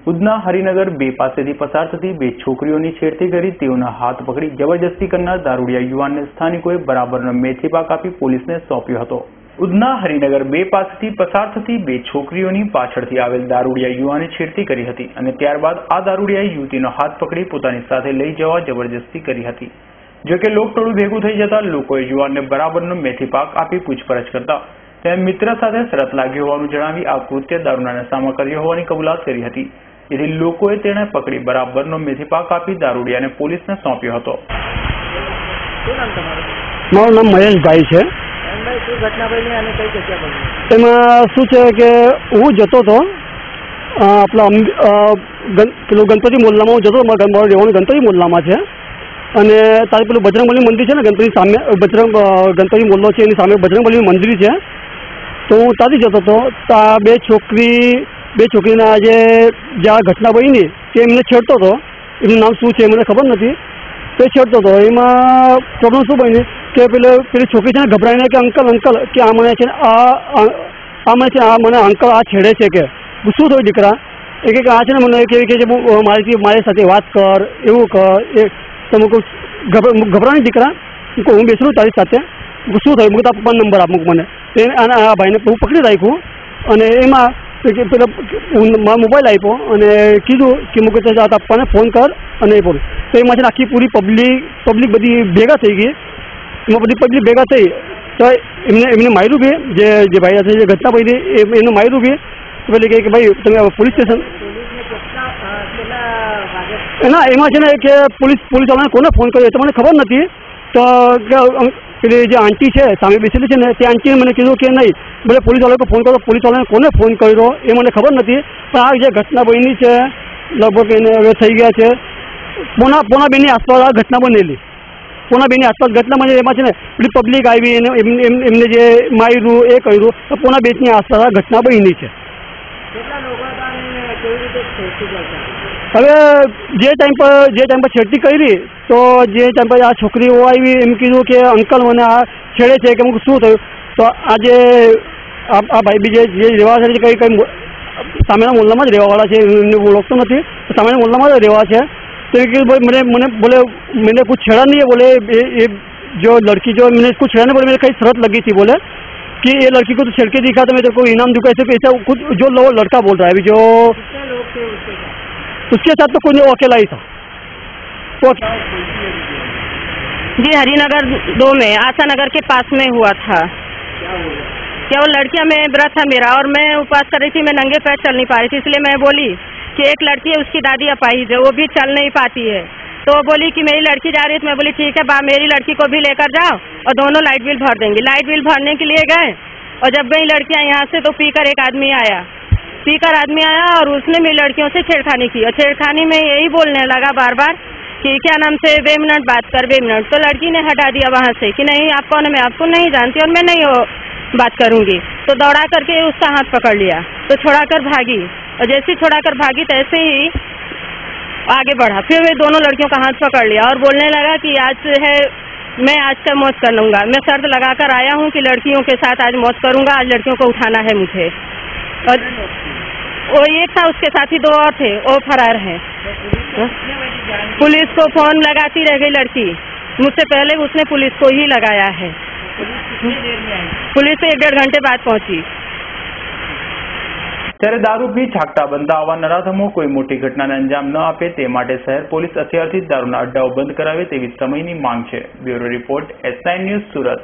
ઉધના હરિનગર 2 પાસેથી પસાર થતી 2 છોકરીઓની છેડતી કરી તેઓના હાથ પકડી જબરજસ્તી કરનાર દારૂડિયા યુવાનને સ્થાનિકોએ બરાબરનો મેથી પાક આપી પોલીસને સોંપ્યો હતો। ઉધના હરિનગર 2 પાસેથી પસાર થતી 2 છોકરીઓની પાછળથી આવેલ દારૂડિયા યુવાને છેડતી કરી હતી અને ત્યારબાદ આ દારૂડિયાએ યુવતીનો હાથ પકડી પોતાની સાથે લઈ જવા જબરજસ્તી કરી હતી। જો કે લોકટોળું ભેગું થઈ જતા લોકોએ યુવાનને બરાબરનો મેથી પાક આપી પૂછપરછ કરતા તેને મિત્ર સાથે શરત લાગી હોવાનું જણાવી આ કૃત્ય દારૂના નશામાં કર્યો હોવાની કબૂલાત કરી હતી। જેથી લોકોએ તેને પકડી બરાબરનો મેથી પાક આપી દારૂડિયાને પોલીસને સોંપ્યો હતો। મારું નામ મહેશભાઈ છે। એમાં શું છે કે હું જતો હતો પેલું ગણપતિ મોહલ્લામાં હું જતો મારું રહેવાનું ગણપતિ મોહલ્લામાં છે અને તારે પેલું બજરંગબલી મંદિર છે ને ગણપતિ સામે ગણપતિ મોહલ્લો છે એની સામે બજરંગબલી મંદિર છે તો હું ત્યાંથી જતો હતો તો આ બે છોકરીના જે જ્યાં ઘટના બની તે એમને છેડતો હતો। એનું નામ શું છે મને ખબર નથી તે છેડતો હતો। એમાં પ્રોબ્લેમ શું બની કે પેલી છોકરી છે ને ગભરાઈને કે અંકલ કે આ મને છે ને આ મને અંકલ આ છેડે છે કે શું થયું દીકરા એ કે આ છે ને મને કે મારી સાથે વાત કર એવું કર એ તમે ગભરાની દીકરા હું બેસું તારી સાથે શું થયું મૂક તારા પપ્પાનો નંબર આપ મૂક મને આ ભાઈને હું પકડી રાખ્યું અને એમાં પેલા મોબાઈલ આપ્યો અને કીધું કે મૂકે તારા પપ્પાને ફોન કર અને એ બોલું તો એમાં છે ને આખી પૂરી પબ્લિક બધી ભેગા થઈ ગઈ। એમાં બધી પબ્લિક ભેગા થઈ તો એમને માર્યું બી જે ભાઈ છે જે ઘટના બની એને માર્યું બી પેલી કહે કે ભાઈ તમે પોલીસ સ્ટેશન ના એમાં છે ને કે પોલીસવાળાને કોને ફોન કર્યો એ તો મને ખબર નથી તો પેલી જે આંટી છે સામે બેસેલી છે ને તે આંટીએ મને કીધું કે નહીં બોલે પોલીસવાળાને ફોન કર્યો પોલીસવાળાને કોને ફોન કર્યો એ મને ખબર નથી પણ આ જે ઘટના બની છે લગભગ એને હવે થઈ ગયા છે પોણા બેની આસપાસ આ ઘટના બનેલી પોણા બેની આસપાસ ઘટના બની એમાં છે ને પેલી પબ્લિક આવી એમને જે માર્યું એ કર્યું તો પોણા બેની આસપાસ આ ઘટના બની છે। હવે જે ટાઈમ પર છેડતી કરી તો જે ટાઈમ પર આ છોકરીઓ આવી એમ કીધું કે અંકલ મને આ છેડે છે કે શું થયું તો આજે આ ભાઈ બીજે જે રહેવાવાળા છે કઈ સામેના મોહલ્લામાં જ રહેવાવાળા છે એમને ઓળખતો નથી તો સામેના મોહલ્લામાં જ રહેવા છે तो मैंने बोले मैंने कुछ छेड़ा नहीं है बोले ये जो लड़की जो मैंने कुछ छेड़ा नहीं बोले मेरे कहीं शर्त लगी थी बोले कि ये लड़की को तो छेड़ के दिखा तो मैं तेरे को इनाम दूंगा ऐसा कुछ जो लड़का बोल रहा है अभी जो उसके साथ तो कोई नहीं अकेला ही था। जी हरिनगर 2 में आशा नगर के पास में हुआ था। क्या वो लड़कियां में व्रत था मेरा और मैं उपवास कर रही थी मैं नंगे पैर चल नहीं पा रही थी इसलिए मैं बोली कि एक लड़की है उसकी दादी अपाहिज है वो भी चल नहीं पाती है तो बोली कि मेरी लड़की जा रही है तो मैं बोली ठीक है मेरी लड़की को भी लेकर जाओ और दोनों लाइट बिल भर देंगे। लाइट बिल भरने के लिए गए और जब गई लड़कियां यहाँ से तो पीकर एक आदमी आया और उसने मेरी लड़कियों से छेड़खानी की और छेड़खानी में यही बोलने लगा बार बार कि क्या नाम से 2 मिनट बात कर 2 मिनट तो लड़की ने हटा दिया वहाँ से कि नहीं आप कौन है मैं आपको नहीं जानती और मैं नहीं बात करूंगी तो दौड़ा करके उसका हाथ पकड़ लिया तो छोड़ा कर भागी और जैसे छोड़ा कर भागी तैसे ही आगे बढ़ा फिर वे दोनों लड़कियों का हाथ पकड़ लिया और बोलने लगा कि आज है मैं आज का मौत कर लूँगा मैं शर्त लगा कर आया हूँ कि लड़कियों के साथ आज मौत करूँगा आज लड़कियों को उठाना है मुझे और वो एक था उसके साथ ही 2 और थे वो फरार हैं। पुलिस को फोन लगाती रह गई लड़की मुझसे पहले उसने पुलिस को ही लगाया है। पुलिस तो 1-1.5 घंटे बाद पहुंची। ત્યારે દારૂ પી છાકતા બનતા આવા નરાધમો કોઈ મોટી ઘટનાને અંજામ ન આપે તે માટે શહેર પોલીસ અત્યારથી જ દારૂના અડ્ડાઓ બંધ કરાવે તેવી સમયની માંગ છે। Bureau report S9 news Surat.